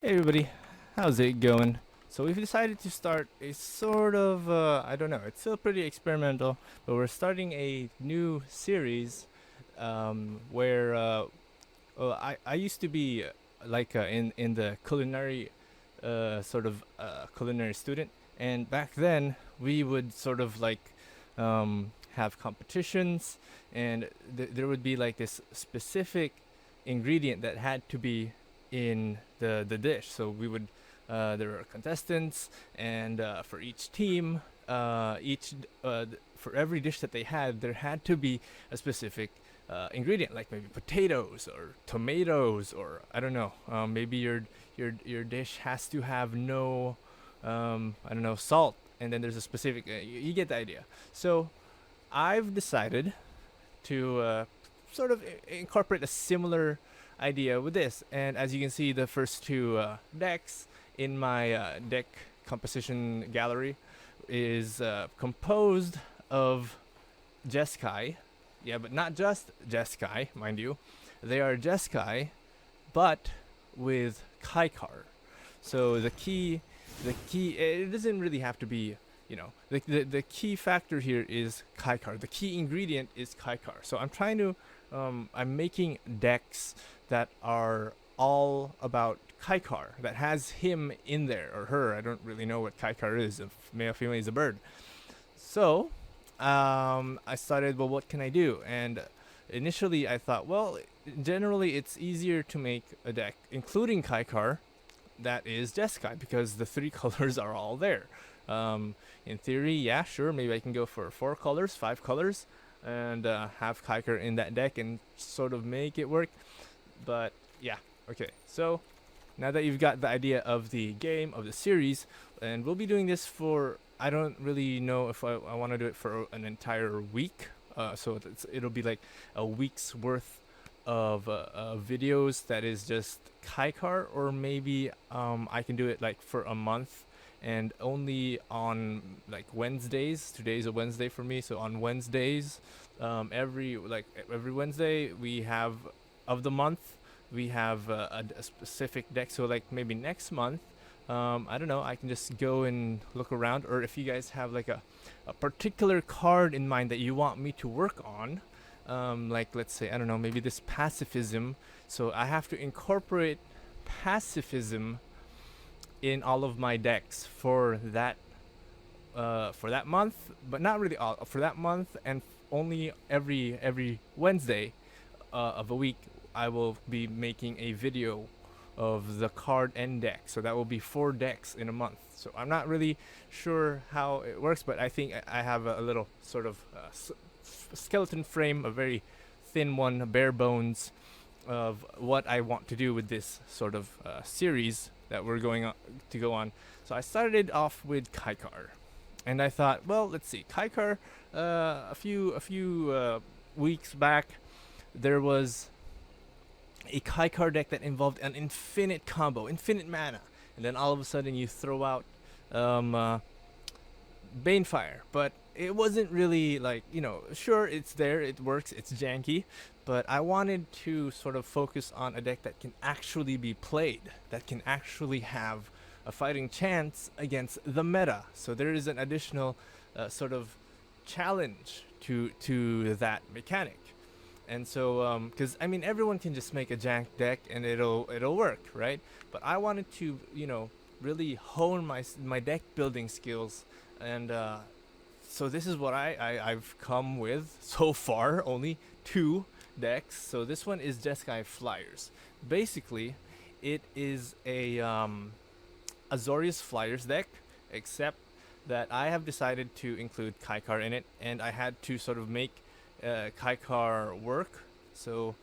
Hey everybody, how's it going? So we've decided to start a sort of, I don't know, it's still pretty experimental, but we're starting a new series where I used to be in the culinary culinary student, and back then we would sort of have competitions, and there would be like this specific ingredient that had to be in the dish. So we would there were contestants, and for each team, for every dish that they had, there had to be a specific ingredient, like maybe potatoes or tomatoes, or I don't know. Maybe your dish has to have no, I don't know, salt, and then there's a specific. You get the idea. So I've decided to sort of incorporate a similar idea with this. And as you can see, the first two decks in my deck composition gallery is composed of Jeskai. Yeah, but not just Jeskai, mind you. They are Jeskai, but with Kykar. So it doesn't really have to be, the key factor here is Kykar. The key ingredient is Kykar. So I'm making decks that are all about Kykar, that has him in there, or her. I don't really know what Kykar is, if male, female, is a bird. So I started, well, what can I do? And initially I thought, well, generally it's easier to make a deck, including Kykar, that is Jeskai, because the three colors are all there. In theory, yeah, sure, maybe I can go for 4 colors, 5 colors, and have Kykar in that deck and sort of make it work. But yeah, okay. So now that you've got the idea of the game, of the series, and we'll be doing this for, I don't really know if I want to do it for an entire week. So it'll be like a week's worth of videos that is just Kykar, or maybe I can do it like for a month, and only on like Wednesdays. Today's a Wednesday for me, so on Wednesdays, every Wednesday we have of the month, we have a specific deck. So like maybe next month, I don't know, I can just go and look around, or if you guys have like a particular card in mind that you want me to work on, like let's say, I don't know, maybe this pacifism. So I have to incorporate pacifism in all of my decks for that month, but not really all for that month, and only every Wednesday of a week I will be making a video of the card and deck. So that will be 4 decks in a month. So I'm not really sure how it works, but I think I have a little sort of skeleton frame, a very thin one, bare bones, of what I want to do with this sort of series that we're going to go on. So I started off with Kykar, and I thought, well, let's see, Kykar. A few weeks back, there was a Kykar deck that involved an infinite combo, infinite mana, and then all of a sudden you throw out Banefire, but it wasn't really like, sure, it's there, it works, it's janky, but I wanted to sort of focus on a deck that can actually be played, that can actually have a fighting chance against the meta. So there is an additional sort of challenge to that mechanic. And so, because I mean, everyone can just make a jank deck and it'll work, right? But I wanted to, really hone my deck building skills, and so this is what I've come with so far. Only 2 decks. So this one is Jeskai Fliers. Basically, it is a Azorius Fliers deck, except that I have decided to include Kykar in it, and I had to sort of make Kykar work. So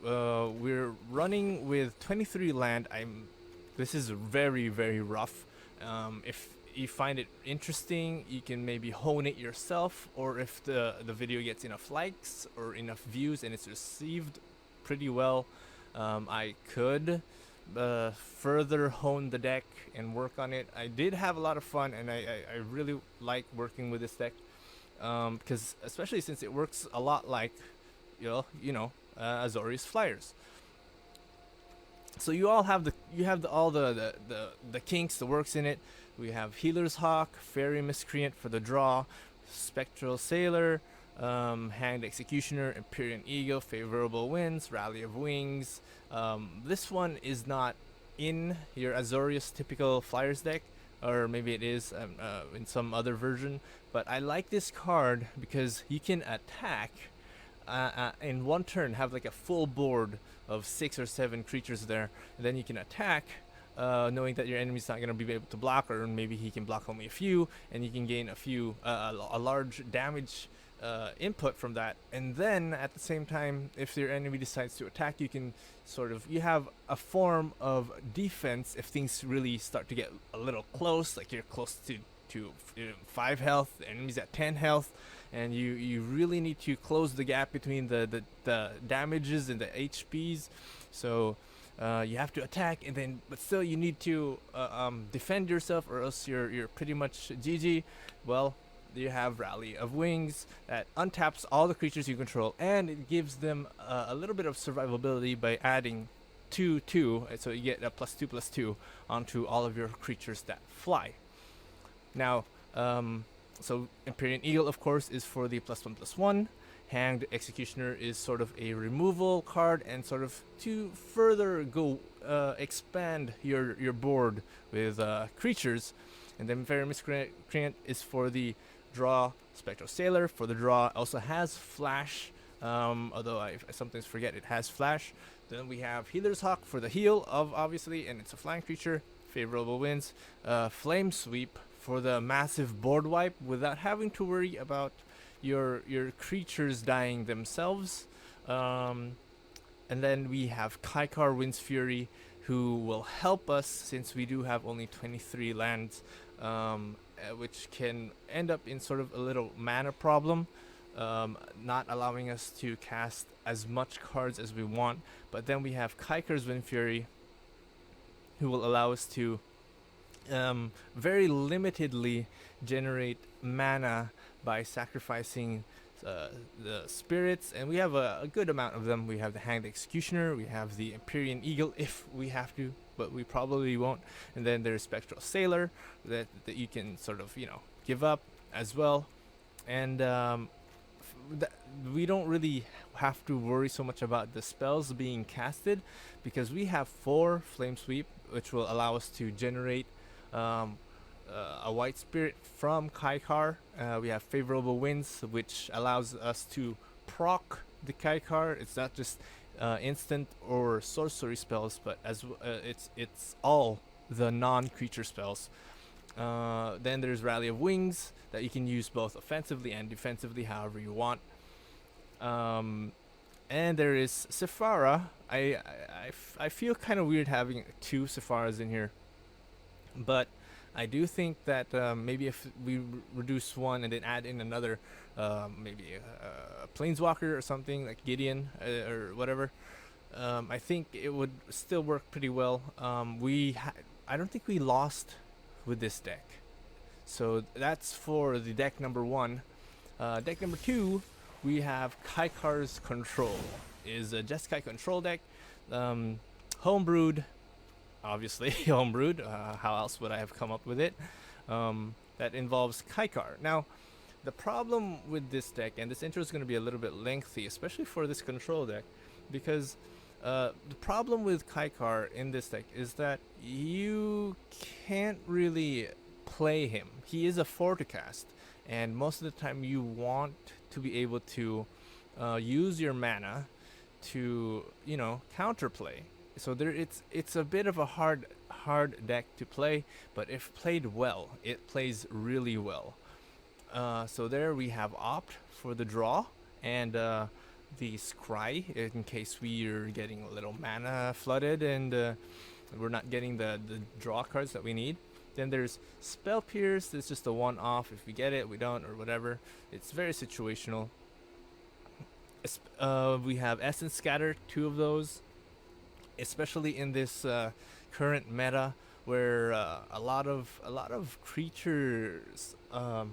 we're running with 23 land. This is very, very rough. If you find it interesting, you can maybe hone it yourself, or if the video gets enough likes or enough views and it's received pretty well, I could further hone the deck and work on it. I did have a lot of fun, and I really like working with this deck, because especially since it works a lot like Azorius Fliers. So you all have all the kinks, the works in it. We have Healer's Hawk, Fairy Miscreant for the draw, Spectral Sailor, Hanged Executioner, Empyrean Eagle, Favorable Winds, Rally of Wings. This one is not in your Azorius typical Flyers deck, or maybe it is in some other version. But I like this card because you can attack in one turn, have like a full board of 6 or 7 creatures there, and then you can attack, knowing that your enemy's not going to be able to block, or maybe he can block only a few, and you can gain a large damage input from that. And then at the same time, if your enemy decides to attack, you can you have a form of defense if things really start to get a little close, like you're close to 5 health, the enemy's at 10 health, and you really need to close the gap between the damages and the HPs. So you have to attack, and then but still you need to defend yourself, or else you're pretty much GG. Well, you have Rally of Wings that untaps all the creatures you control, and it gives them a little bit of survivability by adding 2/2, so you get a +2/+2 onto all of your creatures that fly. Now, so Empyrean Eagle, of course, is for the +1/+1. Hanged Executioner is sort of a removal card, and sort of to further go expand your board with creatures. And then Fairy Miscreant is for the draw. Spectral Sailor for the draw also has flash, although I sometimes forget it has flash. Then we have Healer's Hawk for the heal, obviously, and it's a flying creature. Favorable Winds. Flame Sweep for the massive board wipe without having to worry about your creatures dying themselves. And then we have Kykar Wind's Fury, who will help us since we do have only 23 lands, which can end up in sort of a little mana problem, not allowing us to cast as much cards as we want. But then we have Kykar's Wind Fury, who will allow us to very limitedly generate mana by sacrificing the spirits, and we have a good amount of them. We have the Hanged Executioner, we have the Empyrean Eagle if we have to, but we probably won't. And then there's Spectral Sailor that you can sort of give up as well. And we don't really have to worry so much about the spells being casted, because we have 4 Flame Sweep, which will allow us to generate a white spirit from Kykar. We have Favorable Winds, which allows us to proc the Kykar. It's not just instant or sorcery spells, but it's all the non-creature spells. Then there's Rally of Wings that you can use both offensively and defensively, however you want. And there is Sephara. I feel kind of weird having 2 Sepharas in here, but I do think that maybe if we reduce one and then add in another, maybe a Planeswalker or something like Gideon or whatever, I think it would still work pretty well. I don't think we lost with this deck. So that's for the deck number 1. Deck number 2, we have Kykar's Control. Is a Jeskai control deck, homebrewed. Obviously homebrewed, how else would I have come up with it, that involves Kykar. Now, the problem with this deck, and this intro is going to be a little bit lengthy, especially for this control deck, because the problem with Kykar in this deck is that you can't really play him. He is a 4 to cast, and most of the time you want to be able to use your mana to counterplay. So it's a bit of a hard deck to play, but if played well, it plays really well. So there we have Opt for the draw, and the Scry in case we are getting a little mana flooded and we're not getting the draw cards that we need. Then there's Spell Pierce. It's just a one-off. If we get it, we don't, or whatever. It's very situational. We have Essence Scatter, 2 of those, especially in this current meta where a lot of creatures, a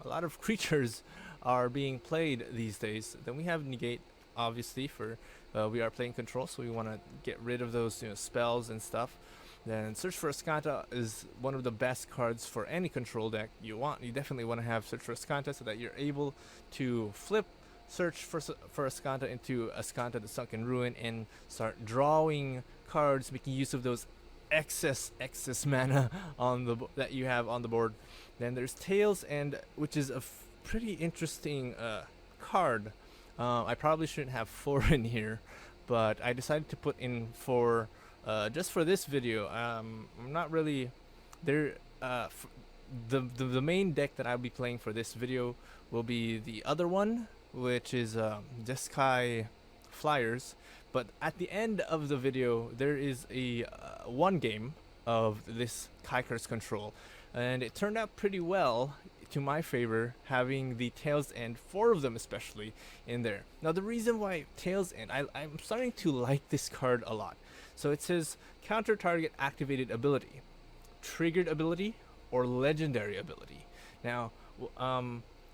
lot of creatures are being played these days. Then we have Negate, obviously, for we are playing control, so we want to get rid of those spells and stuff. Then Search for Ascanta is one of the best cards for any control deck you want. You definitely want to have Search for Ascanta so that you're able to flip Search for Ascanta into Ascanta the Sunken Ruin and start drawing cards, making use of those excess mana on the that you have on the board. Then there's Tails End, which is a pretty interesting card. I probably shouldn't have 4 in here, but I decided to put in 4 just for this video. I'm not really there. The main deck that I'll be playing for this video will be the other one, which is Jeskai Fliers. But at the end of the video, there is a one game of this Kykar's control, and it turned out pretty well to my favor, having the Tails End, 4 of them especially, in there. Now the reason why Tails End, I'm starting to like this card a lot. So it says counter target activated ability, triggered ability, or legendary ability. Now,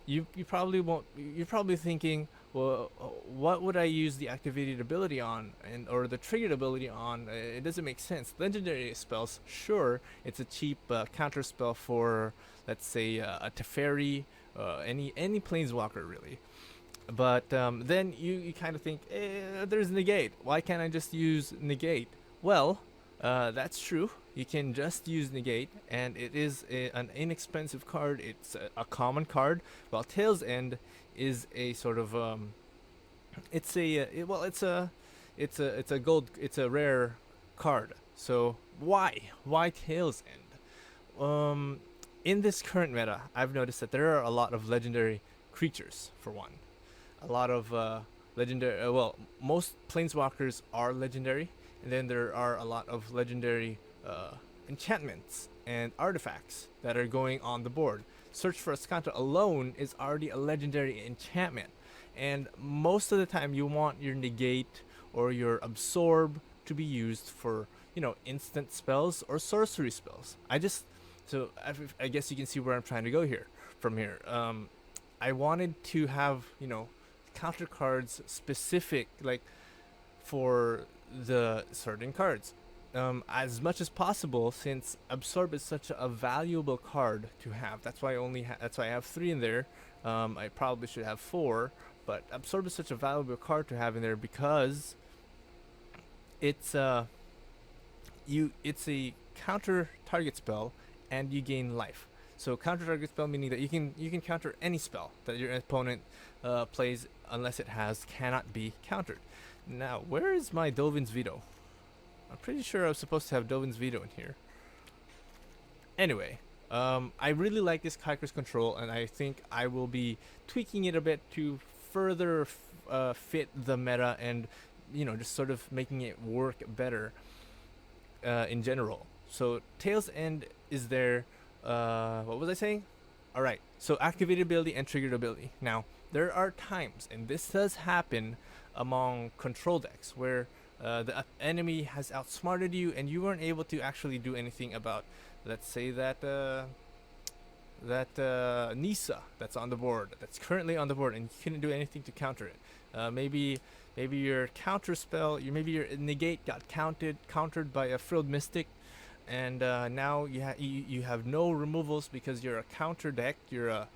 you probably won't. You're probably thinking, well, what would I use the activated ability on, or the triggered ability on? It doesn't make sense. Legendary spells, sure, it's a cheap counter spell for, let's say, a Teferi, any planeswalker really. But then you kind of think, there's negate. Why can't I just use negate? Well, that's true. You can just use negate, and it is an inexpensive card. It's a common card, while Tails End is a sort of it's a rare card. So why Tails End? In this current meta, I've noticed that there are a lot of legendary creatures. For one, a lot of legendary. Most planeswalkers are legendary, and then there are a lot of legendary enchantments and artifacts that are going on the board. Search for Ascanta alone is already a legendary enchantment, and most of the time you want your negate or your absorb to be used for instant spells or sorcery spells. I guess you can see where I'm trying to go here. From here, I wanted to have counter cards specific, like for the certain cards, as much as possible, since absorb is such a valuable card to have. That's why I have 3 in there. I probably should have 4, but absorb is such a valuable card to have in there because it's a counter target spell, and you gain life. So counter target spell meaning that you can counter any spell that your opponent plays, unless it cannot be countered. Now, where is my Dovin's Veto? I'm pretty sure I was supposed to have Dovin's Veto in here. Anyway, I really like this Kykar's control, and I think I will be tweaking it a bit to further fit the meta, and just sort of making it work better in general. So Tails End is there. What was I saying? Alright, so activated ability and triggered ability. Now, there are times, and this does happen among control decks, where the enemy has outsmarted you and you weren't able to actually do anything about, let's say, that Nisa that's on the board, that's currently on the board, and you couldn't do anything to counter it. Maybe your counter spell, maybe your negate got countered by a Frilled Mystic, and now you have no removals because you're a counter deck. You're a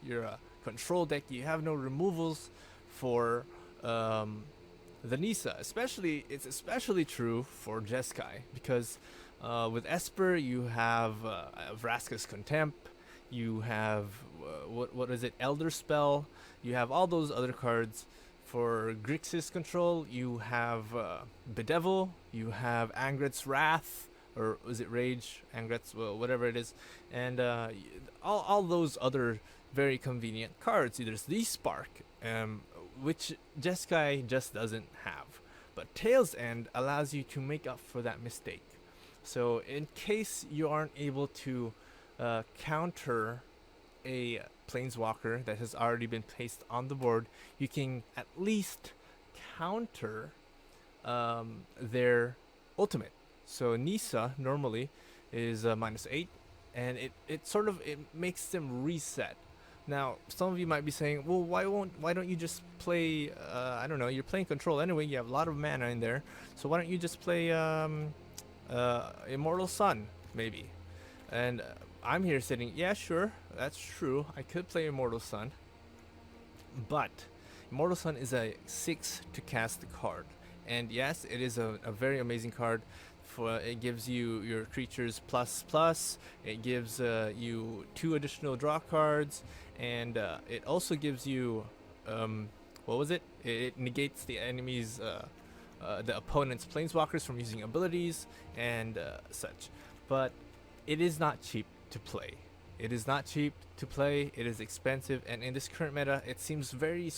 control deck. You have no removals for the Nisa. It's especially true for Jeskai, because with Esper you have Vraska's Contempt. You have what is it? Elder Spell. You have all those other cards. For Grixis control, you have Bedevil. You have Angret's Wrath. Or is it Rage? Angret's, well, whatever it is. And all those other very convenient cards. There's the Spark, which Jeskai just doesn't have. But Tails End allows you to make up for that mistake. So in case you aren't able to counter a planeswalker that has already been placed on the board, you can at least counter their ultimate. So Nisa normally is -8, and it makes them reset Now, some of you might be saying, well, why don't you just play, I don't know, you're playing control anyway, you have a lot of mana in there, so why don't you just play Immortal Sun, maybe? And I'm here sitting, yeah, sure, that's true, I could play Immortal Sun, but Immortal Sun is a 6 to cast card, and yes, it is a very amazing card. It gives you your creatures plus, it gives you 2 additional draw cards, and it also gives you, what was it? It negates the enemy's, the opponent's planeswalkers from using abilities and such. But it is not cheap to play. It is not cheap to play, it is expensive, and in this current meta, it seems very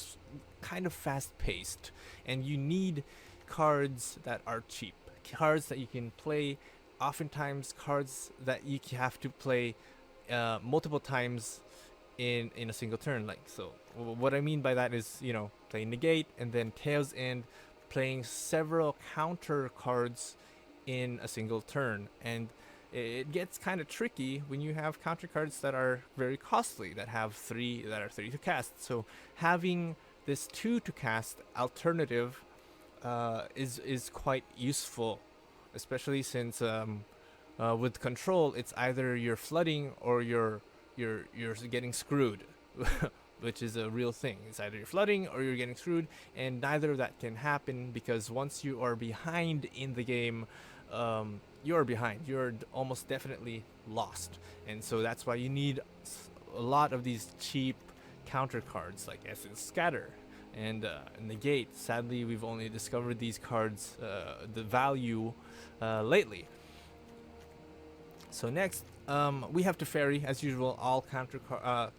kind of fast-paced, and you need cards that are cheap. Cards that you can play, oftentimes cards that you have to play multiple times in a single turn. Like, so what I mean by that is, you know, playing negate and then Chaos End, playing several counter cards in a single turn, and it gets kind of tricky when you have counter cards that are very costly, that have 3 to cast. So having this 2 to cast alternative is quite useful, especially since with control it's either you're flooding or you're getting screwed, which is a real thing. It's either you're flooding or you're getting screwed, and neither of that can happen, because once you are behind in the game, you're behind. You're almost definitely lost, and so that's why you need a lot of these cheap counter cards like Essence Scatter and Negate. Sadly, we've only discovered these cards, the value, lately. So next, we have Teferi. As usual, all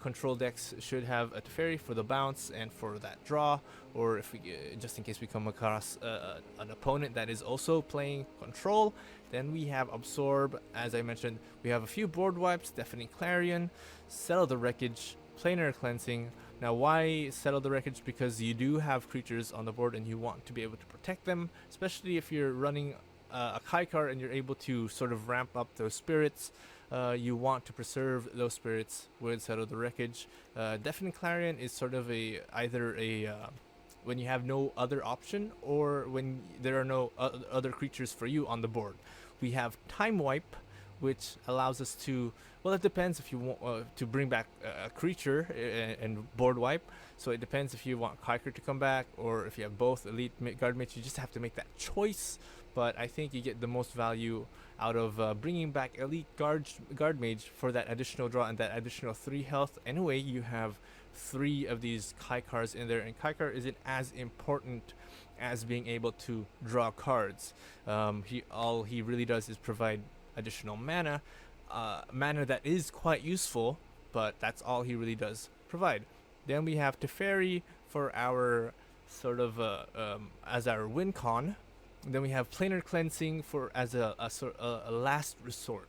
control decks should have a Teferi for the bounce and for that draw, or if we, just in case we come across an opponent that is also playing control. Then we have Absorb. As I mentioned, we have a few board wipes, Deafening Clarion, Settle the Wreckage, Planar Cleansing. Now, why Settle the Wreckage? Because you do have creatures on the board and you want to be able to protect them, especially if you're running a Kykar and you're able to sort of ramp up those spirits. You want to preserve those spirits with Settle the Wreckage. Deafening Clarion is sort of either when you have no other option, or when there are no other creatures for you on the board. We have Time Wipe, which allows us to, well, it depends if you want to bring back a creature and board wipe. So it depends if you want Kykar to come back, or if you have both Elite Guard Mage. You just have to make that choice. But I think you get the most value out of bringing back Elite Guard Mage for that additional draw and that additional 3 health. Anyway, you have 3 of these Kykars in there, and Kykar isn't as important as being able to draw cards. All he really does is provide additional mana, mana that is quite useful, but that's all he really does provide. Then we have Teferi for our sort of as our win con. Then we have Planar Cleansing for as a last resort.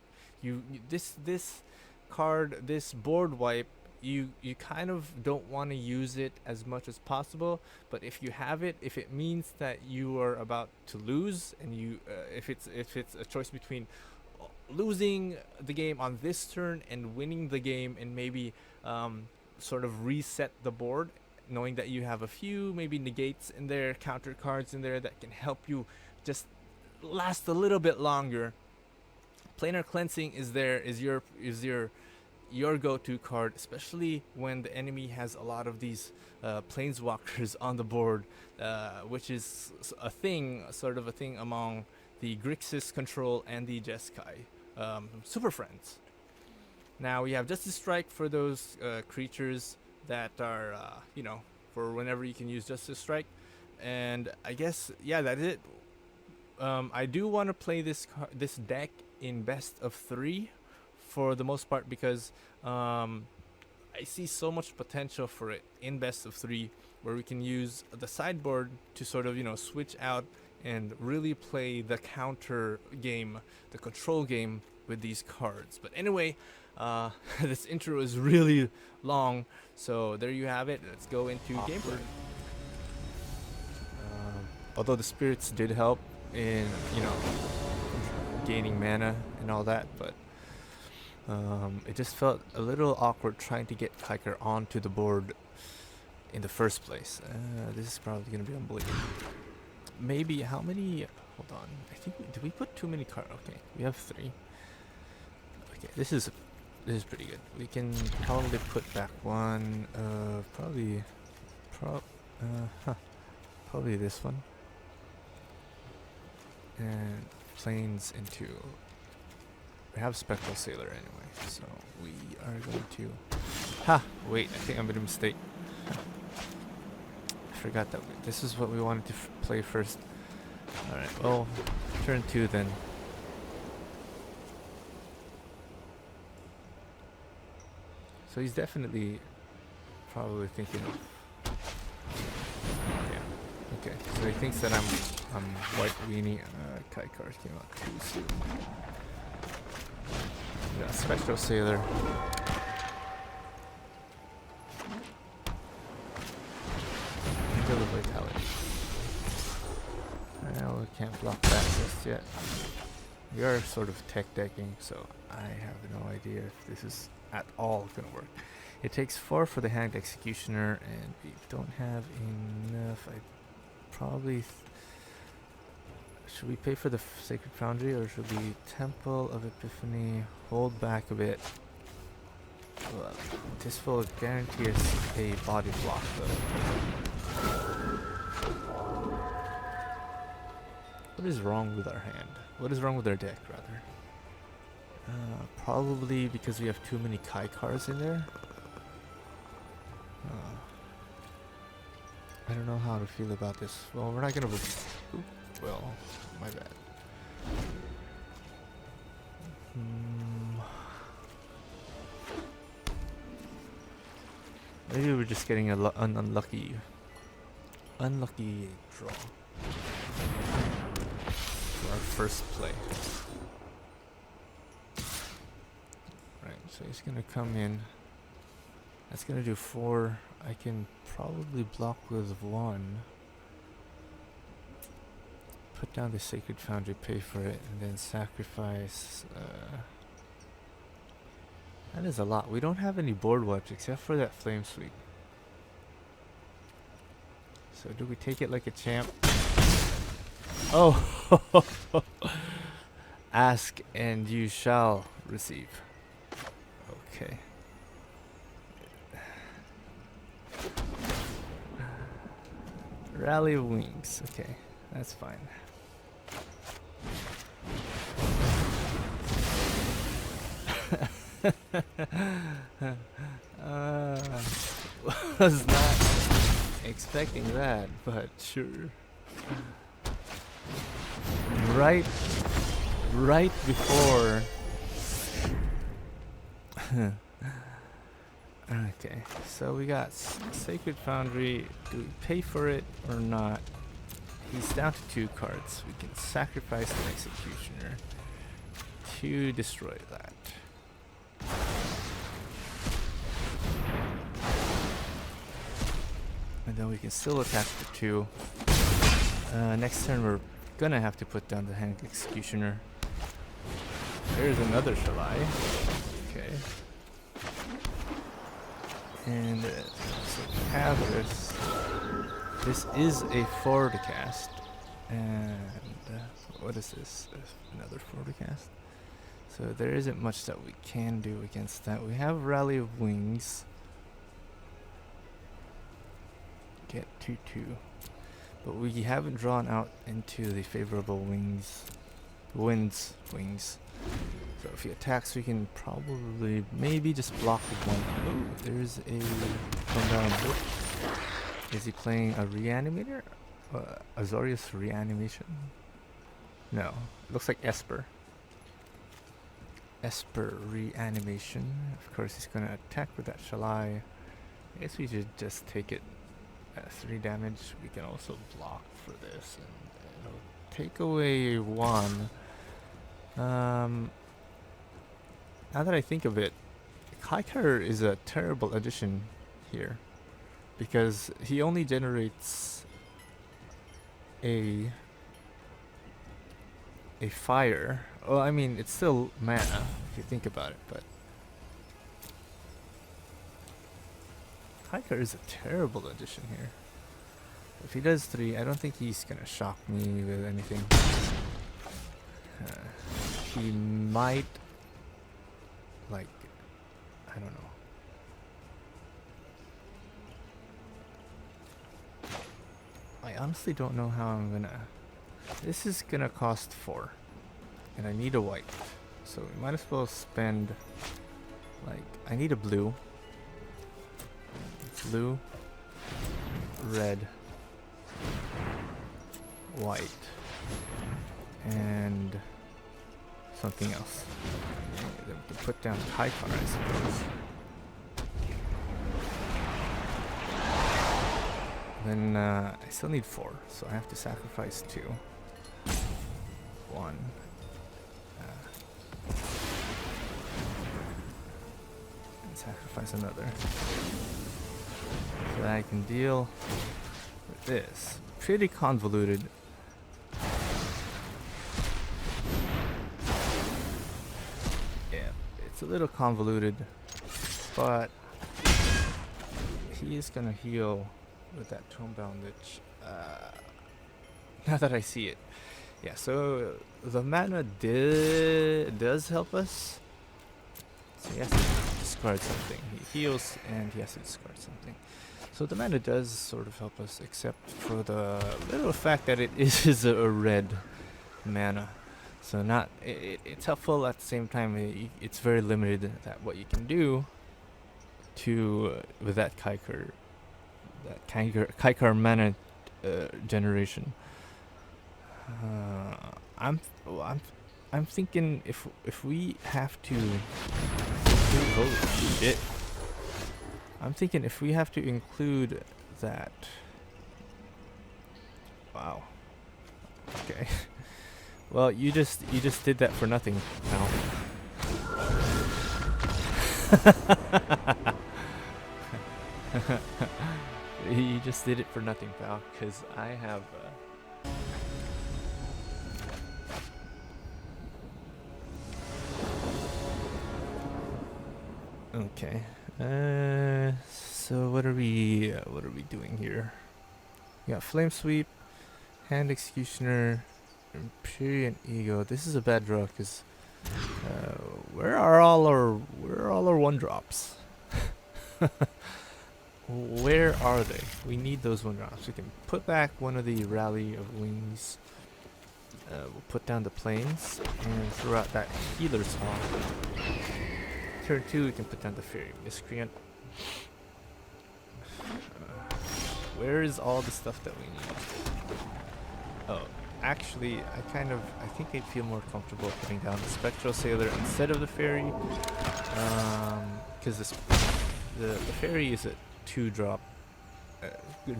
This card, this board wipe, you kind of don't want to use it as much as possible, but if you have it, if it means that you are about to lose, and you if it's a choice between losing the game on this turn and winning the game, and maybe sort of reset the board, knowing that you have a few maybe negates in there, counter cards in there that can help you just last a little bit longer, Planar Cleansing is your go-to card, especially when the enemy has a lot of these planeswalkers on the board, which is sort of a thing among the Grixis control and the Jeskai super friends. Now we have Justice Strike for those creatures that are for whenever you can use Justice Strike. And I guess, yeah, that's it. I do want to play this deck in best of 3 for the most part, because I see so much potential for it in best of 3, where we can use the sideboard to sort of switch out and really play the counter game, the control game with these cards. But anyway, this intro is really long, so there you have it. Let's go into gameplay. Although the spirits did help in gaining mana and all that, but It just felt a little awkward trying to get Kykar onto the board in the first place. This is probably gonna be unbelievable. Maybe how many? Hold on. I think did we put too many cards? Okay, we have 3. Okay, this is pretty good. We can probably put back one. Probably this one. And planes into. We have Spectral Sailor anyway, so we are going to. Wait, I think I made a mistake. I forgot that this is what we wanted to play first. Alright, well, turn 2 then. So he's definitely probably thinking of. Yeah. Okay, so he thinks that I'm white weenie. Kykar came out too soon. Yeah, Spectral Sailor. Kill the Vitality. Well, we can't block that just yet. We are sort of tech decking, so I have no idea if this is at all gonna work. It takes 4 for the Hanged Executioner, and we don't have enough. I probably should we pay for the Sacred Foundry, or should we Temple of Epiphany? Hold back a bit. Well, this will guarantee us a body block, though. What is wrong with our hand? What is wrong with our deck, rather? Probably because we have too many Kykars in there. I don't know how to feel about this. Well, we're not gonna. Well, my bad. Maybe we're just getting an unlucky draw for our first play. Right, so he's gonna come in. That's gonna do 4. I can probably block with 1. Put down the Sacred Foundry, pay for it, and then sacrifice. That is a lot. We don't have any board wipes except for that Flame Sweep. So do we take it like a champ? Oh! Ask and you shall receive. Okay. Rally of Wings. Okay, that's fine. Was not expecting that, but sure. Right before. Okay, so we got Sacred Foundry. Do we pay for it or not? He's down to 2 cards. We can sacrifice the Executioner to destroy that. And then we can still attack for 2. Next turn we're gonna have to put down the Hanged Executioner. There's another Shalai. Okay. And so we have this. This is a 4 to cast. And what is this? Another 4 to cast. So there isn't much that we can do against that. We have Rally of Wings. Get 2/2. But we haven't drawn out into the favorable wings. Wings. So if he attacks, we can probably maybe just block with 1. Oh, there's a Rundown book. Is he playing a Reanimator? Azorius Reanimation? No. It looks like Esper. Esper Reanimation. Of course, he's going to attack with that Shalai. I guess we should just take it at 3 damage. We can also block for this. And it'll take away 1. Now that I think of it, Kykar is a terrible addition here, because he only generates a fire. Well, I mean, it's still mana if you think about it, but Kykar is a terrible addition here. If he does 3, I don't think he's gonna shock me with anything. He might, like, I don't know. I honestly don't know how I'm gonna. This is gonna cost 4, and I need a white, so we might as well spend. Like, I need a blue, red, white, and something else. Then we can put down Kykar, I suppose. Then I still need 4, so I have to sacrifice 2. 1. And sacrifice another. So that I can deal with this. Pretty convoluted. Yeah, it's a little convoluted, but he is gonna heal with that Tome Bondage. Now that I see it. Yeah, so the mana does help us. So he has to discard something. He heals and he has to discard something. So the mana does sort of help us, except for the little fact that it is a red mana. So not it's helpful at the same time. It's very limited that what you can do to with that Kykar. That Kykar mana generation. I'm thinking if we have to. Oh shit! I'm thinking if we have to include that. Wow. Okay. Well, you just did that for nothing, pal. You just did it for nothing, pal, because I have okay. So what are we doing here? We got Flame Sweep, Hand Executioner, Empyrean Ego. This is a bad draw because where are all our 1-drops? Where are they? We need those 1-drops. We can put back one of the Rally of Wings. We'll put down the Plains and throw out that Healer's Hawk. Turn 2, we can put down the Fairy Miscreant. Where is all the stuff that we need? Oh, actually, I think I'd feel more comfortable putting down the Spectral Sailor instead of the Fairy, because the Fairy is a 2-drop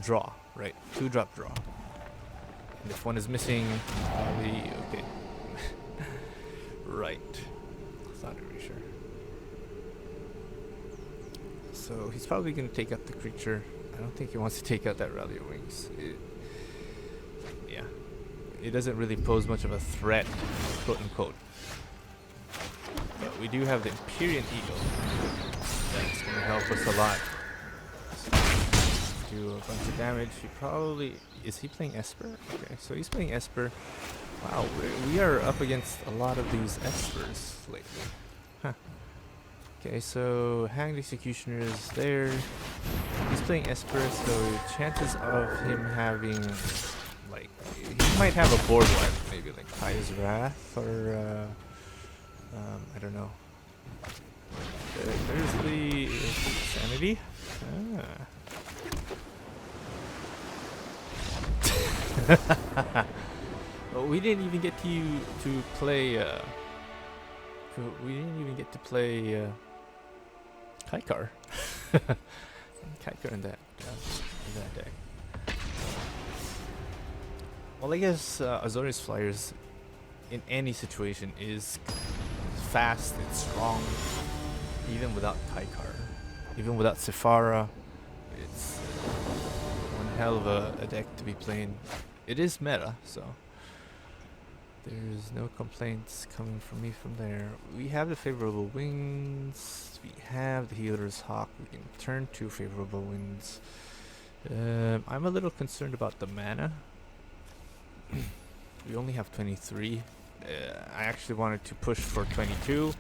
draw, right? 2-drop draw. And if one is missing, probably okay. Right. Not really sure. So he's probably going to take out the creature. I don't think he wants to take out that Rally of Wings. Yeah. It doesn't really pose much of a threat, quote unquote. But we do have the Empyrean Eagle. That's going to help us a lot. Do a bunch of damage. He probably... Is he playing Esper? Okay, so he's playing Esper. Wow, we are up against a lot of these Espers lately. Huh. Okay, so Hanged Executioner is there. He's playing Esper, so chances of him having, like, he might have a board wipe, maybe like Kaya's Wrath, or, I don't know. There's the Sanity. Well, we didn't even get to play, we didn't even get to play, Kykar. Kykar in that deck. Well, I guess Azorius Fliers in any situation is fast, it's strong, even without Kykar. Even without Sephara, it's one hell of a deck to be playing. It is meta, so There's no complaints coming from me from there. We have the favorable winds. We have the healer's hawk. We can turn to favorable winds. I'm a little concerned about the mana. We only have 23. I actually wanted to push for 22.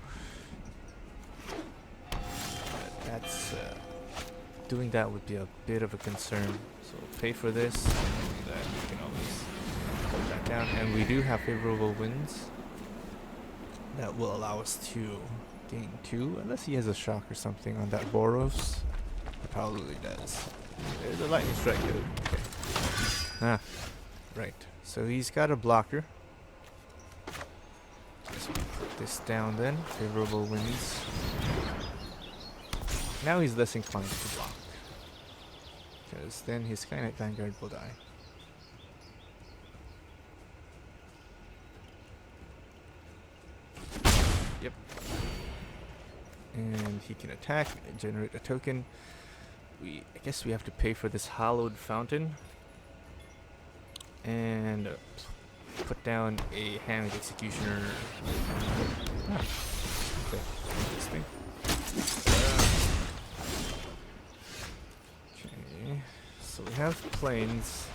But that's doing that would be a bit of a concern. So we'll pay for this. And that we can always hold that down. And we do have favorable winds that will allow us to gain 2, unless he has a shock or something on that Boros. He probably does. There's a lightning strike. Okay. Ah, right. So he's got a blocker. Just put this down then. Favorable winds. Now he's less inclined to block, because then his Skynet Vanguard will die. Yep. And he can attack and generate a token. I guess we have to pay for this hallowed fountain. And put down a Hanged Executioner. Ah, okay, interesting. Okay, so we have planes.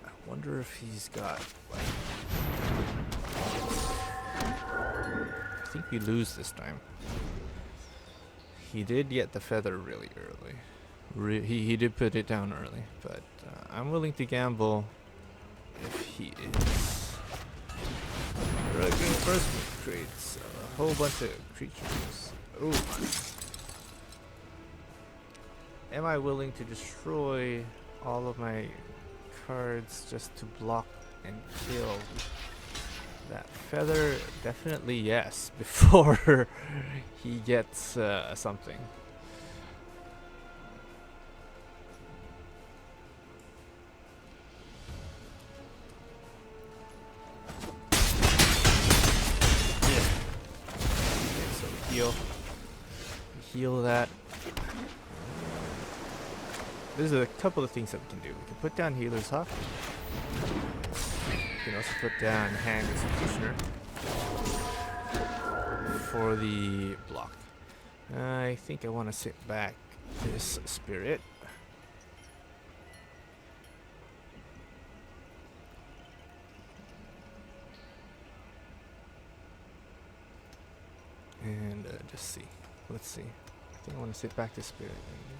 I wonder if he's got, like, I think we lose this time. He did get the feather really early. He did put it down early, but I'm willing to gamble if he is. Dragon first creates a whole bunch of creatures. Oh, am I willing to destroy all of my cards just to block and kill that feather? Definitely yes, before he gets something. Heal that. There's a couple of things that we can do. We can put down Healer's Hawk. We can also put down Hanged Executioner for the block. I think I want to sit back this Spirit. And just see. Let's see. I think I want to sit back this Spirit. And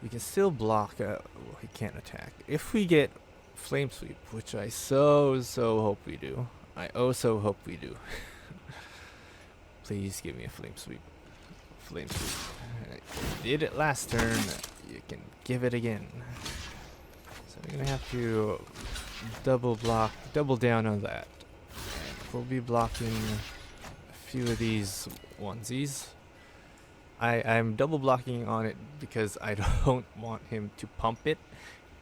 we can still block. Well, he can't attack. If we get Flame Sweep, which I so hope we do. I so hope we do. Please give me a Flame Sweep. Flame Sweep. You did it last turn. You can give it again. So we're going to have to double down on that. And we'll be blocking few of these onesies. I'm double blocking on it because I don't want him to pump it,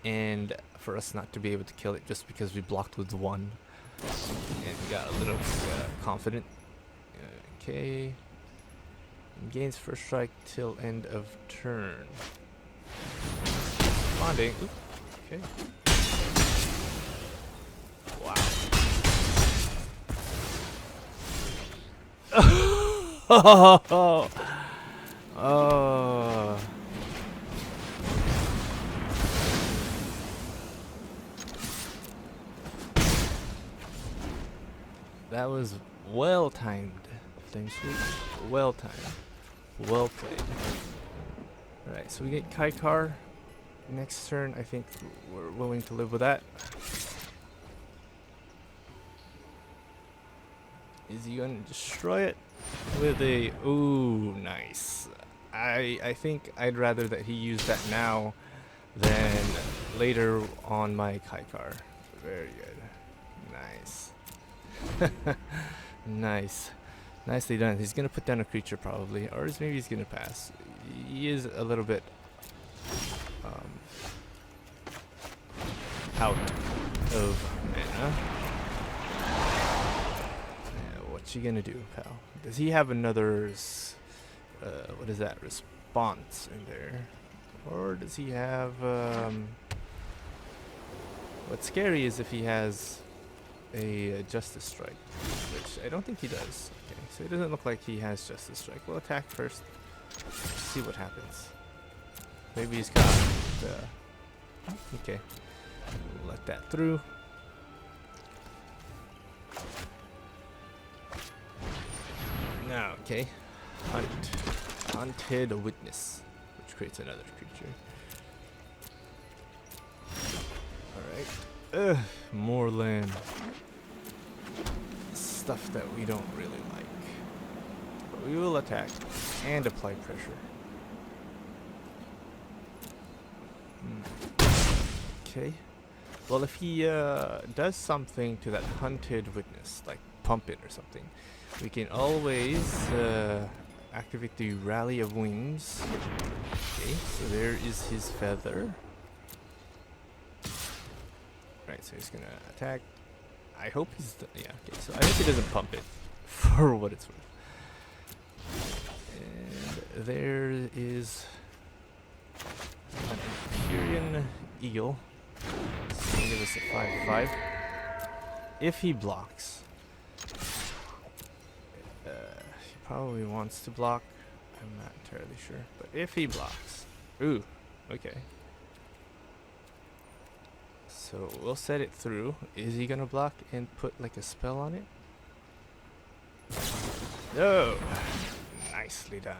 and for us not to be able to kill it just because we blocked with one and we got a little confident. Okay, gains first strike till end of turn. Bonding. Oops. Okay. Wow. Oh. That was well timed. Flame Sweep. Well timed. Well played. Alright, so we get Kykar. Next turn, I think we're willing to live with that. Is he gonna destroy it with a... Ooh, nice. I think I'd rather that he use that now than later on my Kykar. Very good. Nice. Nice. Nicely done. He's gonna put down a creature probably, or maybe he's gonna pass. He is a little bit out of mana. What's he gonna do, pal? Does he have another what is that, response in there? Or does he have What's scary is if he has a Justice Strike, which I don't think he does. Okay, so it doesn't look like he has Justice Strike. We'll attack first, see what happens. Maybe he's got okay, we'll let that through. Now, okay, Hunted Witness, which creates another creature. Alright, more land. Stuff that we don't really like. But we will attack and apply pressure. Okay. Well, if he does something to that Hunted Witness, like pump it or something, we can always activate the Rally of Wings. Okay, so there is his feather. Right, so he's gonna attack. I hope he's yeah, okay, so I hope he doesn't pump it for what it's worth. And there is an Empyrean Eagle. So give us a 5/5. If he blocks, he probably wants to block. I'm not entirely sure, but if he blocks, ooh, okay. So we'll set it through. Is he gonna block and put like a spell on it? No, nicely done.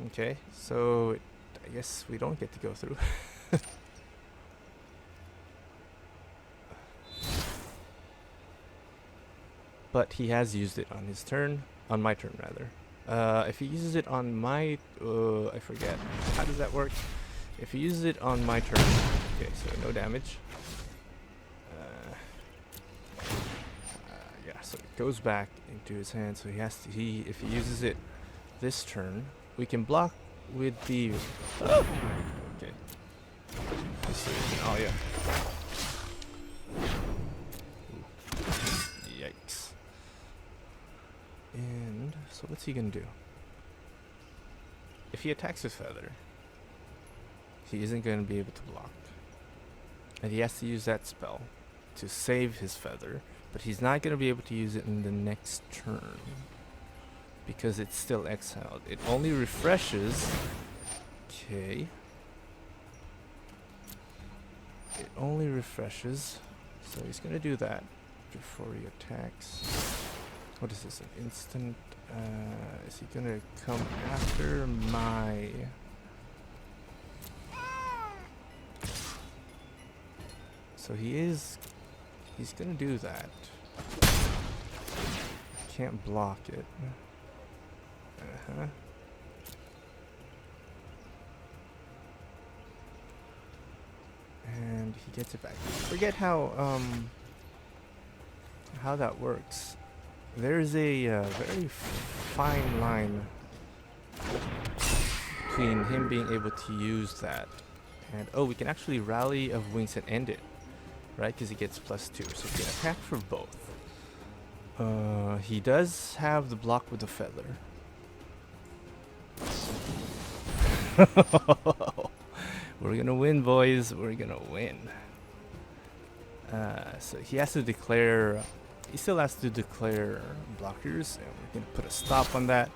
Okay, so I guess we don't get to go through. But he has used it on his turn, on my turn rather. If he uses it on my, I forget, how does that work? If he uses it on my turn, okay, so no damage. Yeah, so it goes back into his hand. So he has to. If he uses it this turn, we can block with the. Okay. Oh yeah. Yikes. And so what's he gonna do? If he attacks with feather, he isn't going to be able to block. And he has to use that spell to save his feather, but he's not going to be able to use it in the next turn because it's still exiled. It only refreshes. Okay. It only refreshes. So he's going to do that before he attacks. What is this? An instant? Is he going to come after my... So he's gonna do that. Can't block it. And he gets it back. Forget how that works. There's a very fine line between him being able to use that and we can actually Rally of Wings and end it. Right, because he gets +2, so he can attack for both. He does have the block with the feather. We're gonna win, boys. We're gonna win. So he has to declare. He still has to declare blockers, and we're gonna put a stop on that.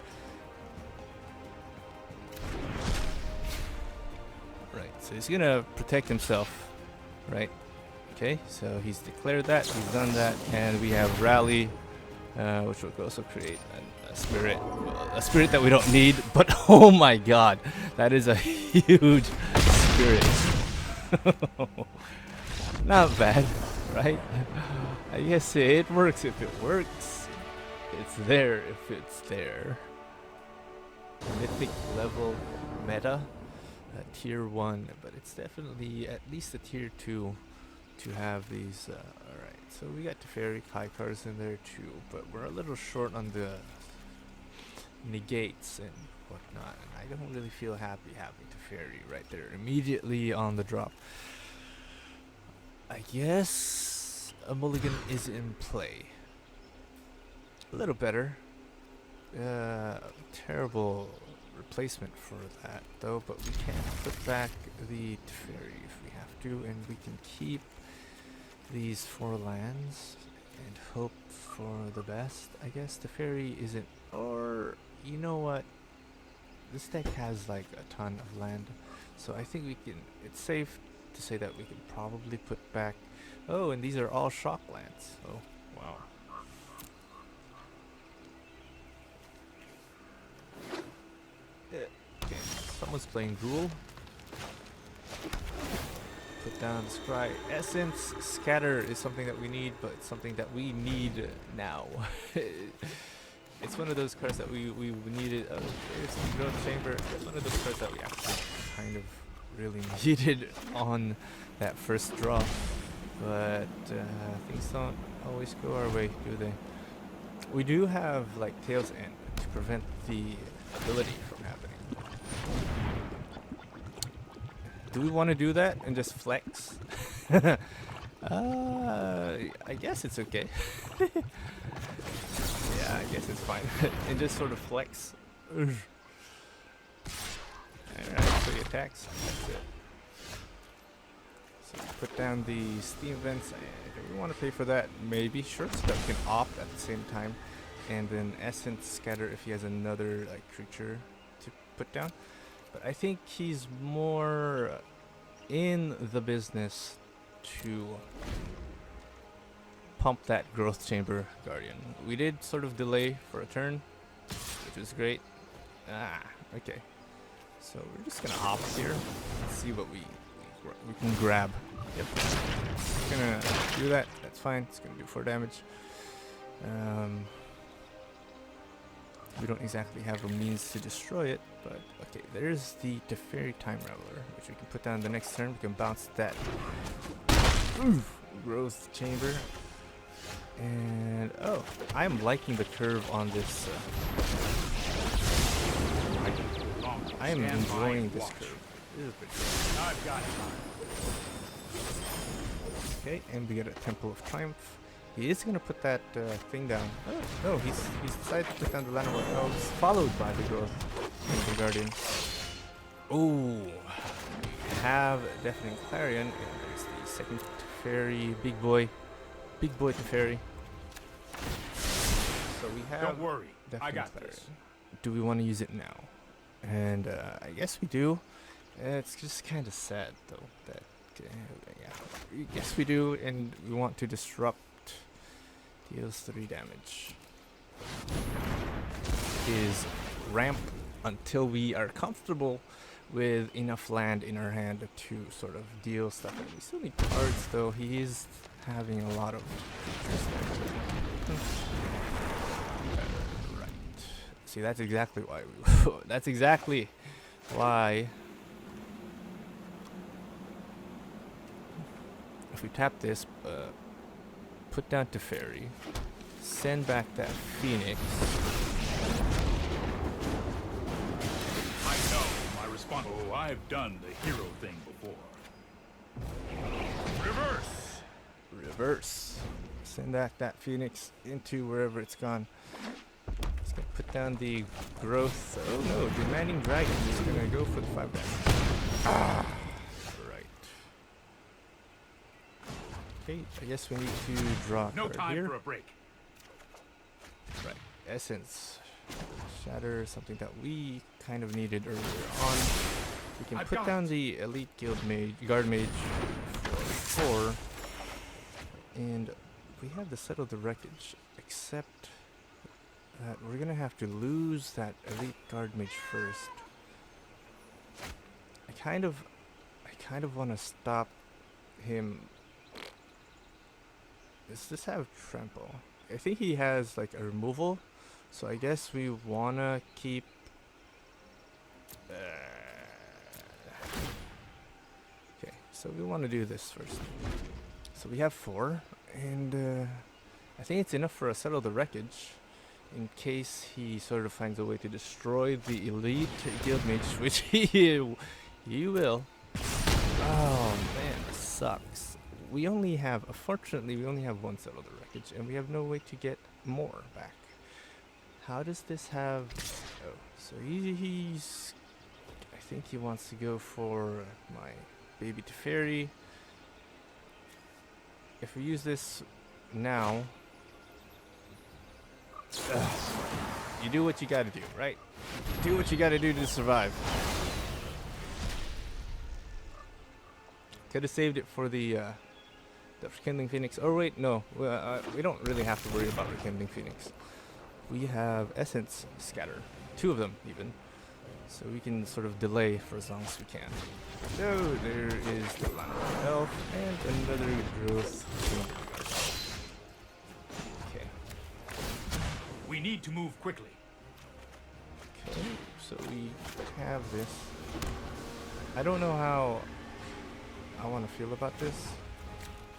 Right, so he's gonna protect himself. Right. Okay, so he's declared that, he's done that, and we have Rally, which will also create a spirit that we don't need, but oh my god, that is a huge spirit. Not bad, right? I guess it works if it works. It's there if it's there. Mythic level meta, tier 1, but it's definitely at least a tier 2. To have these, alright, so we got Teferi Kykars in there too, but we're a little short on the negates and whatnot, and I don't really feel happy having Teferi right there immediately on the drop. I guess a mulligan is in play. A little better. Terrible replacement for that though, but we can put back the Teferi if we have to, and we can keep these 4 lands and hope for the best. I guess Teferi isn't, or you know what? This deck has like a ton of land, so I think we can, it's safe to say that we can probably put back, oh, and these are all shock lands. Oh, wow. Okay, someone's playing Ghoul. Put down the Scry. Essence Scatter is something that we need, but it's something that we need now. It's one of those cards that we needed. Oh, there's the Growth Chamber. It's one of those cards that we actually kind of really needed on that first draw. But things don't always go our way, do they? We do have like Tail's End to prevent the ability from happening. Do we want to do that and just flex? I guess it's okay. Yeah, I guess it's fine. And just sort of flex. Alright, so he attacks. That's it. So put down the Steam Vents. If you want to pay for that, maybe. Sure, so that we can opt at the same time. And then Essence Scatter if he has another like creature to put down. But I think he's more in the business to pump that Growth Chamber Guardian. We did sort of delay for a turn, which was great. Okay. So we're just gonna opt here. Let's see what we can grab. Yep. It's gonna do that. That's fine. It's gonna do 4 damage. We don't exactly have a means to destroy it, but okay, there's the Teferi Time Raveler, which we can put down the next turn. We can bounce that Growth Chamber. And oh, I'm liking the curve on this. I am enjoying this curve. This is pretty good. I've got it. Okay, and we get a Temple of Triumph. He is gonna put that thing down. Oh no, he's decided to put down the Land War Elves, followed by the Growth and the Guardian. Oh, we have Deafening Clarion, and there's the second Teferi, big boy Teferi. So we have. Don't worry, I got Clarion. This. Do we want to use it now? And I guess we do. It's just kind of sad though that yeah, I guess we do, and we want to disrupt. Deals 3 damage. Is ramp until we are comfortable with enough land in our hand to sort of deal stuff. And we still need cards though. He is having a lot of right. See, that's exactly why we that's exactly why if we tap this put down Teferi, send back that Phoenix. I know my response. Oh, I've done the hero thing before. Reverse. Send back that Phoenix into wherever it's gone. Just gonna put down the Growth. Oh no, Demanding Dragon. He's gonna go for the 5 damage. I guess we need to draw a card time here. For a break. Right. Essence Shatter, something that we kind of needed earlier on. We can put down the Elite Guard Mage for 4. And we have to settle the wreckage, except that we're gonna have to lose that Elite Guard Mage first. I kind of wanna stop him. Does this have trample? I think he has like a removal, so I guess we wanna keep. Okay, so we want to do this first. So we have 4, and I think it's enough for a Settle the Wreckage, in case he sort of finds a way to destroy the Elite Guild Mage, which he will. Oh man, this sucks. We only have, unfortunately, we only have 1 Settle the Wreckage, and we have no way to get more back. How does this have Oh, so he's. I think he wants to go for my baby Teferi. If we use this now, you do what you gotta do, right? Do what you gotta do to survive. Could have saved it for the Rekindling Phoenix. Oh wait, no, we don't really have to worry about Rekindling Phoenix. We have Essence Scatter, 2 of them even, so we can sort of delay for as long as we can. So there is the line of health and another growth. Okay. We need to move quickly. Okay, so we have this. I don't know how I want to feel about this.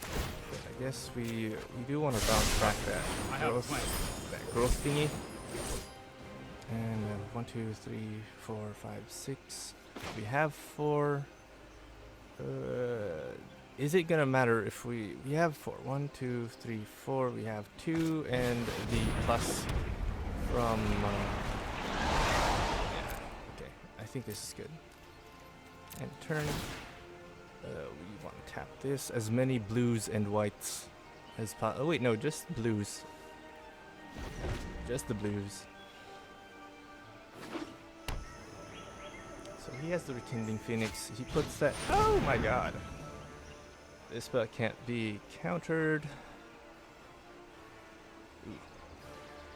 But I guess we do want to bounce back that growth thingy. And 1, 2, 3, 4, 5, 6. We have 4. Is it gonna matter if we have 4? 1, 2, 3, 4. We have 2 and the plus from. Yeah. Okay. I think this is good. And turn. We want to tap this as many blues and whites as possible. Oh wait, no, just blues. Just the blues. So he has the Rekindling Phoenix. He puts that. Oh my god! This spell can't be countered. Ooh.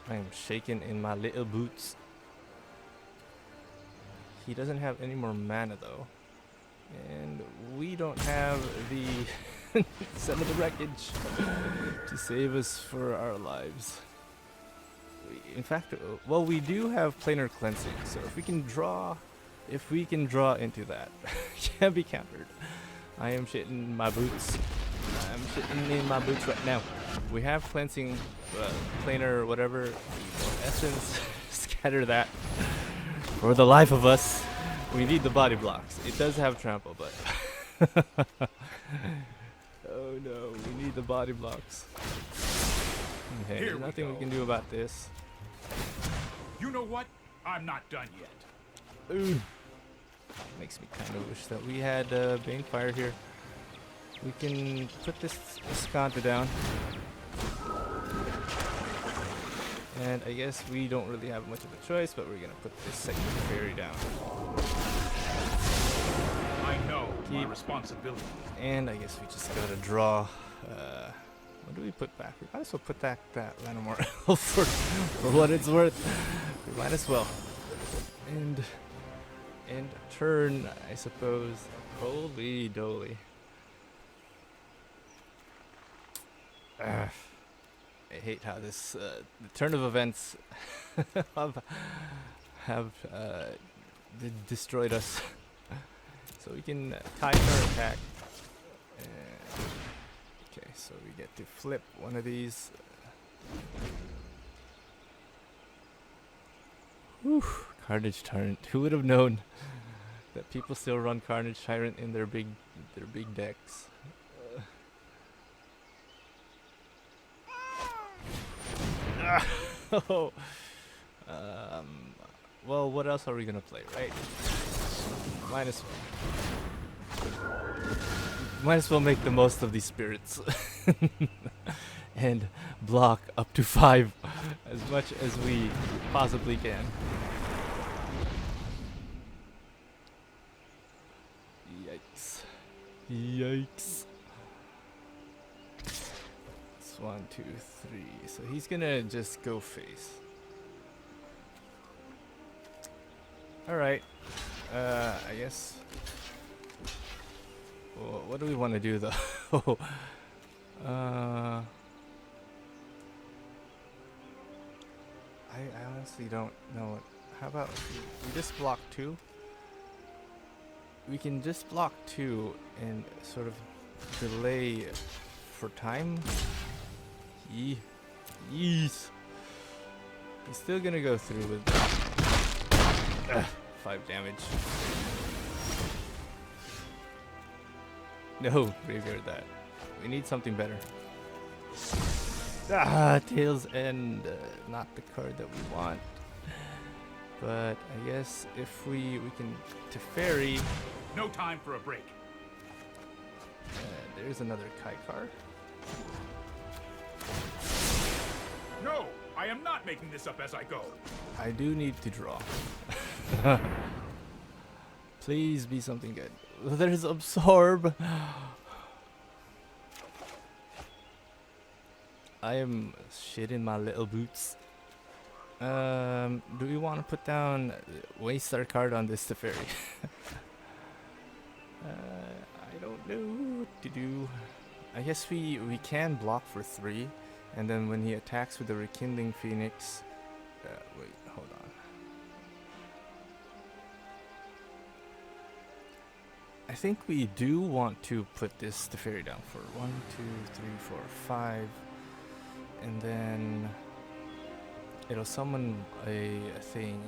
I am shaking in my little boots. He doesn't have any more mana though. And we don't have the some of the wreckage to save us for our lives. In fact, well, we do have planar cleansing, so if we can draw into that, can't be countered. I am shitting my boots. I'm shitting in my boots right now. We have cleansing, planar, whatever, essence. Scatter that. For the life of us. We need the body blocks. It does have trample, but oh no, we need the body blocks. Okay, there's nothing we can do about this. You know what? I'm not done yet. Ooh. Makes me kind of wish that we had Banefire here. We can put this Skanta down. And I guess we don't really have much of a choice, but we're gonna put this second fairy down. I know my responsibility. And I guess we just gotta draw. What do we put back? We might as well put that Lanimore Elf for what it's worth. We might as well. And turn, I suppose. Holy doly. I hate how this the turn of events have destroyed us. So we can Kykar attack. Okay, so we get to flip one of these. Whew, Carnage Tyrant. Who would have known that people still run Carnage Tyrant in their big decks? Oh. Well, what else are we gonna play, right? Might as well make the most of these spirits and block up to 5 as much as we possibly can. Yikes. Yikes. 1, 2, 3. So he's gonna just go face. Alright. I guess. Well, what do we want to do though? I honestly don't know. How about we just block 2? We can just block 2 and sort of delay for time. Yees. He's still gonna go through with 5 damage. No, graveyard that. We need something better. Tails End. Not the card that we want. But I guess if we can Teferi. No time for a break. There's another Kykar. No, I am not making this up as I go. I do need to draw. Please be something good. There's Absorb. I am shit in my little boots. Do we want to put down waste our card on this Teferi? I don't know what to do. I guess we can block for 3, and then when he attacks with the Rekindling Phoenix, wait, hold on. I think we do want to put this Teferi down for 1, 2, 3, 4, 5, and then it'll summon a thing.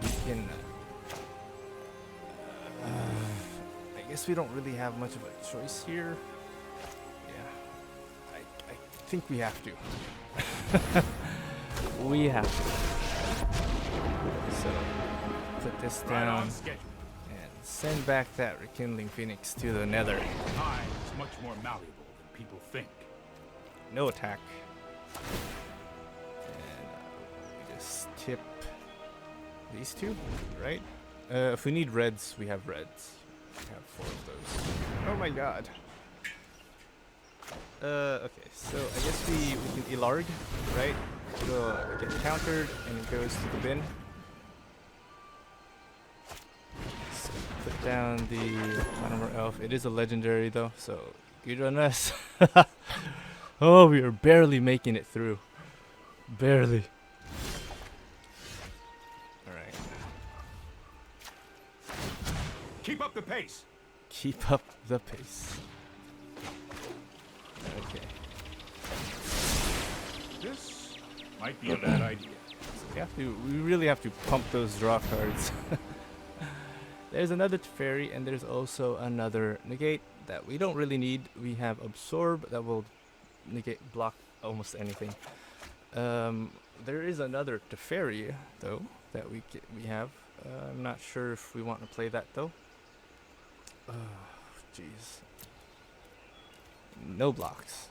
We can. I guess we don't really have much of a choice here. Yeah, I think we have to. We have to. So put this down and send back that Rekindling Phoenix to the Nether. Time is much more malleable than people think. No attack. And we just tip these 2, right? If we need reds, we have reds. We have 4 of those. Oh my god. Okay, so I guess we can Ilarg, right? It'll get countered and it goes to the bin. So put down the Monomer Elf. It is a legendary though, so good on us. Oh, we are barely making it through. Barely. Alright. Keep up the pace. Keep up the pace. Okay. This might be a bad idea. So we really have to pump those draw cards. There's another Teferi and there's also another negate that we don't really need. We have Absorb that will block almost anything. There is another Teferi though that we have. I'm not sure if we want to play that though. Oh, jeez. No blocks.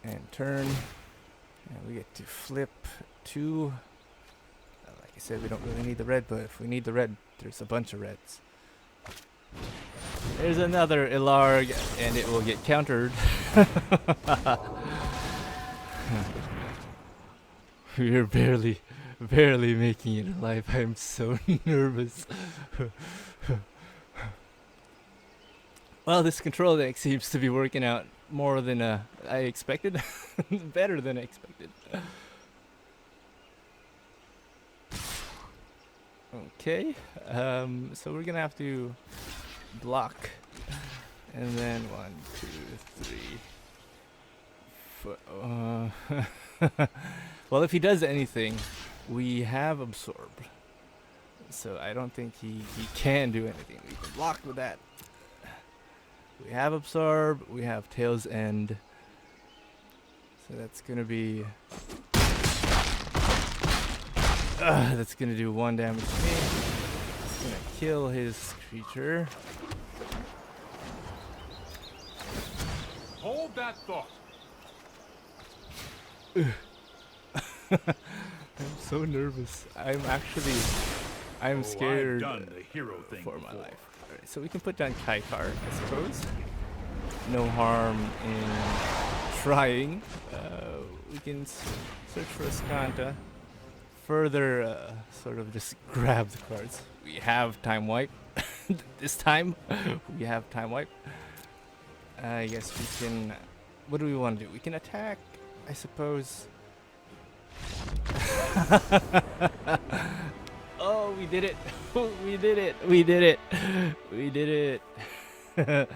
And turn. And we get to flip 2. Like I said, we don't really need the red, but if we need the red, there's a bunch of reds. There's another Ilarg, and it will get countered. We're barely making it alive. I'm so nervous. Well, this control deck seems to be working out more than I expected. Better than I expected. Okay, so we're gonna have to block, and then 1, 2, 3, 4. Well, if he does anything, we have Absorb, so I don't think he can do anything. We can block with that. We have Absorb, we have Tail's End, so that's gonna be that's gonna do 1 damage to me. It's gonna kill his creature. Hold that thought. I'm so nervous. I'm scared I've done the hero thing for my before. life. Alright, so we can put down Kykar, I suppose. No harm in trying. We can search for a Skanta. Further, sort of just grab the cards. We have Time Wipe. This time, we have Time Wipe. I guess we can... What do we want to do? We can attack, I suppose. Oh, we did it. We did it. We did it. We did it.